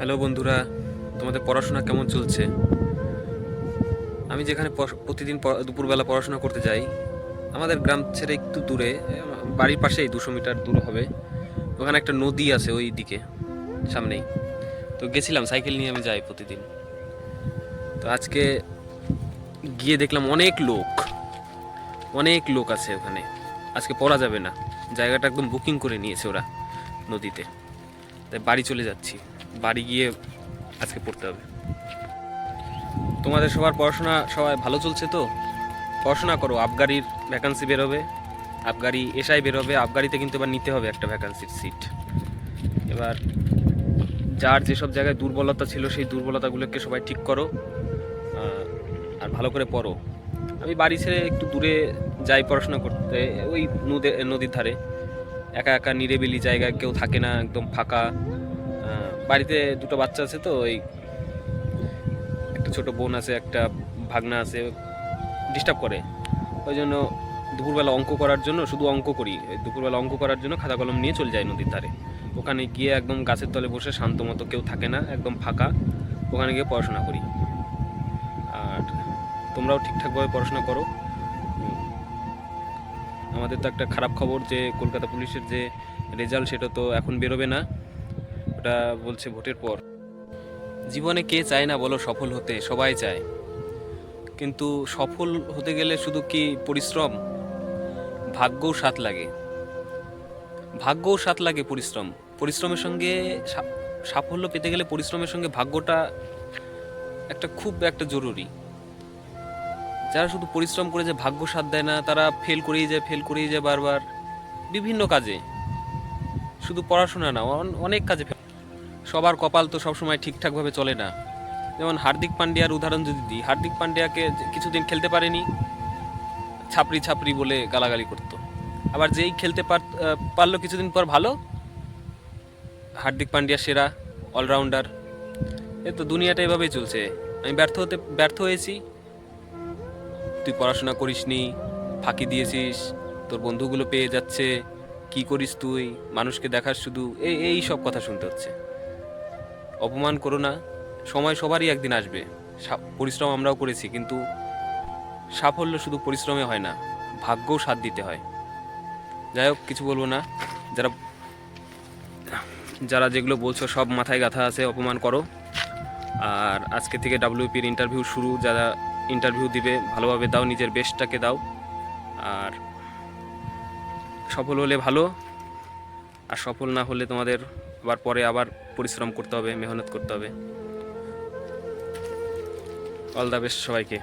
Hello বন্ধুরা, তোমাদের পড়াশোনা কেমন চলছে? আমি যেখানে প্রতিদিন দুপুরবেলা পড়াশোনা করতে যাই, আমাদের গ্রাম ছেড়ে একটু দূরে, বাড়ির পাশেই 200 মিটার দূর হবে। ওখানে একটা নদী আছে ওই দিকে, সামনেই। তো গেছিলাম, সাইকেল নিয়ে আমি যাই প্রতিদিন। তো আজকে গিয়ে দেখলাম অনেক লোক আছে ওখানে। আজকে পড়া যাবে না, জায়গাটা একদম বুকিং করে নিয়েছে ওরা নদীতে। তাই বাড়ি চলে যাচ্ছি, বাড়ি গিয়ে আজকে পড়তে হবে। তোমাদের সবার পড়াশোনা সবাই ভালো চলছে তো? পড়াশোনা করো, আবগারির ভ্যাকান্সি বেরোবে, আবগারি এসআই বেরোবে। আবগারিতে কিন্তু এবার নিতে হবে একটা ভ্যাকান্সির সিট। এবার যার যেসব জায়গায় দুর্বলতা ছিল সেই দুর্বলতাগুলোকে সবাই ঠিক করো, আর ভালো করে পড়ো। আমি বাড়ি ছেড়ে একটু দূরে যাই পড়াশোনা করতে, ওই নদীর ধারে। একা একা নিরিবিলি জায়গায়, কেউ থাকে না, একদম ফাঁকা। বাড়িতে দুটো বাচ্চা আছে, তো ওই একটা ছোট বোন আছে, একটা ভাগনা আছে, ডিস্টার্ব করে। ওই জন্য দুপুরবেলা অঙ্ক করার জন্য, শুধু অঙ্ক করি, দুপুরবেলা অঙ্ক করার জন্য খাতা কলম নিয়ে চলে যাই নদীর ধারে। ওখানে গিয়ে একদম গাছের তলে বসে শান্ত মতো, কেউ থাকে না, একদম ফাঁকা, ওখানে গিয়ে পড়াশোনা করি। আর তোমরাও ঠিকঠাকভাবে পড়াশোনা করো। আমাদের তো একটা খারাপ খবর যে কলকাতা পুলিশের যে রেজাল্ট, সেটা তো এখন বেরোবে না, ওটা বলছে ভোটের পর। জীবনে কে চায় না বলো সফল হতে? সবাই চায়। কিন্তু সফল হতে গেলে শুধু কি পরিশ্রম? ভাগ্যও সাথ লাগে, পরিশ্রম। পরিশ্রমের সঙ্গে সাফল্য পেতে গেলে পরিশ্রমের সঙ্গে ভাগ্যটা খুব একটা জরুরি। যারা শুধু পরিশ্রম করে যে ভাগ্য সাথ দেয় না, তারা ফেল করেই যায় বারবার, বিভিন্ন কাজে। শুধু পড়াশোনা না, অনেক কাজে সবার কপাল তো সবসময় ঠিকঠাকভাবে চলে না। যেমন হার্দিক পান্ডিয়ার উদাহরণ যদি দিই, হার্দিক পান্ডিয়াকে কিছুদিন খেলতে পারেনি, ছাপড়ি ছাপড়ি বলে গালাগালি করতো। আবার যেই খেলতে পারলো কিছুদিন পর, ভালো, হার্দিক পান্ডিয়া সেরা অলরাউন্ডার। এ তো দুনিয়াটা এভাবেই চলছে। আমি ব্যর্থ হয়েছি, তুই পড়াশোনা করিসনি, ফাঁকি দিয়েছিস, তোর বন্ধুগুলো পেয়ে যাচ্ছে, কি করিস তুই, মানুষকে দেখাস শুধু, এই সব কথা শুনতে হচ্ছে। অপমান করো না, সময় সবারই একদিন আসবে। পরিশ্রম আমরাও করেছি, কিন্তু সাফল্য শুধু পরিশ্রমে হয় না, ভাগ্যও সাথ দিতে হয়। যাই হোক, কিছু বলবো না। যারা যারা যেগুলো বলছো সব মাথায় গাঁথা আছে, অপমান করো। আর আজকে থেকে ডাব্লিউপির ইন্টারভিউ শুরু, যারা ইন্টারভিউ দিবে ভালোভাবে দাও, নিজের বেস্টটাকে দাও। আর সফল হলে ভালো, আর সফল না হলে তোমাদের পরে আবার পরিশ্রম করতে হবে, মেহনত করতে হবে। অল দ্য বেস্ট সবাইকে।